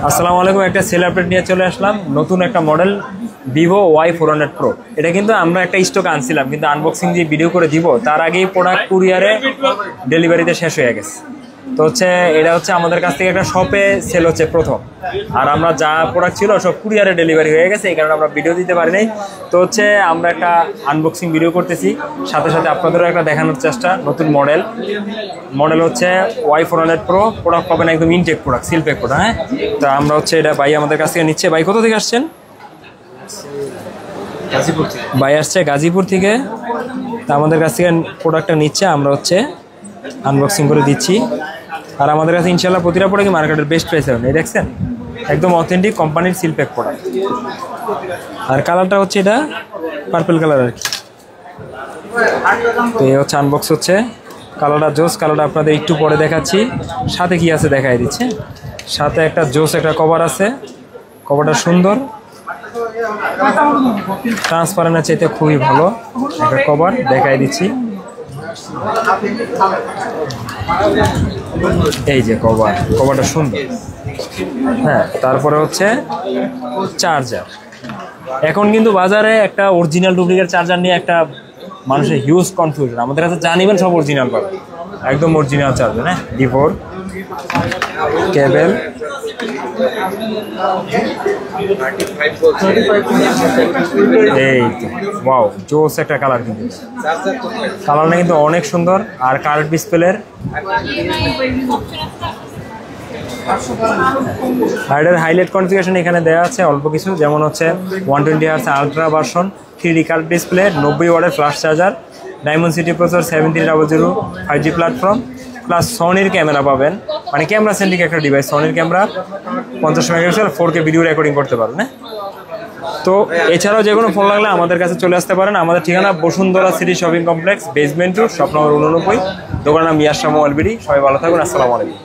আসসালামু আলাইকুম, একটা সেল আপডেট নিয়ে চলে আসলাম। নতুন একটা মডেল ভিভো Y400 Pro। এটা কিন্তু আমরা একটা স্টক আনছিলাম, কিন্তু আনবক্সিং দিয়ে ভিডিও করে দিব তার আগেই প্রোডাক্ট কুরিয়ারে ডেলিভারিতে শেষ হয়ে গেছে। তো হচ্ছে এটা হচ্ছে আমাদের কাছ থেকে একটা শপে সেল হচ্ছে প্রথম, আর আমরা যা প্রোডাক্ট ছিল সব কুরিয়ারে ডেলিভারি হয়ে গেছে, এই কারণে আমরা ভিডিও দিতে পারি নাই। তো হচ্ছে আমরা একটা আনবক্সিং ভিডিও করতেছি, সাথে সাথে আপনাদেরও একটা দেখানোর চেষ্টা। নতুন মডেল হচ্ছে Y400 Pro। প্রোডাক্ট পাবেন একদম intact product, seal pack product. হ্যাঁ, তো আমরা হচ্ছে এটা ভাই আমাদের কাছ থেকে নিচ্ছে। ভাই কোথা থেকে আসছেন? ভাই আসছে গাজীপুর থেকে। তা আমাদের কাছ থেকে প্রোডাক্টটা নিচ্ছে, আমরা হচ্ছে আনবক্সিং করে দিচ্ছি। আর আমাদের কাছে ইনশাল্লাহ প্রতিটা প্রোডাক্ট মার্কেটের বেস্ট প্রাইস হবে। এই দেখছেন একদম অথেন্টিক কোম্পানির সিল প্যাক প্রোডাক্ট। আর কালারটা হচ্ছে এটা পার্পল কালার আর কি। তো এই হচ্ছে আনবক্স হচ্ছে, কালারটা জোস। কালারটা আপনাদের একটু পরে দেখাচ্ছি। সাথে কি আছে দেখাই দিচ্ছে। সাথে একটা জোস একটা কভার আছে, কভারটা সুন্দর, ট্রান্সপারেন্ট চাইতে খুবই ভালো একটা কভার দেখাই দিচ্ছি। এই যে কভারটা সুন্দর। হ্যাঁ, তারপরে হচ্ছে চার্জার। এখন কিন্তু বাজারে একটা অরিজিনাল ডুপ্লিকেট চার্জার নিয়ে একটা মানুষের হিউজ কনফিউশন। আমাদের কাছে জানিবেন সব অরিজিনাল পাবে, একদম অরিজিনাল চার্জার। হ্যাঁ, D4 কেবল, এই তো ওয়াও জোস একটা কালার। কিন্তু কালারটা কিন্তু অনেক সুন্দর। আর কার্ভ ডিসপ্লের হার্ডের হাইলাইট কনফিগারেশন এখানে দেওয়া আছে অল্প কিছু, যেমন হচ্ছে 120 Hz ultra version, 3D curve display, 90 ওয়াটের flash charger, Dimensity processor 7300 5G platform, plus সনির ক্যামেরা পাবেন, মানে ক্যামেরা সেন্ট্রিক একটা ডিভাইস। সনির camera 50 megapixel 4K video recording করতে পারেন। হ্যাঁ, তো এছাড়াও যে কোনো ফোন লাগলে আমাদের কাছে চলে আসতে পারেন। আমাদের ঠিকানা Bashundhara city shopping complex, basement 2, shop number 89, দোকান নাম ইয়াশা মোবাইল বিডি। সবাই ভালো থাকুন, আসসালামু আলাইকুম।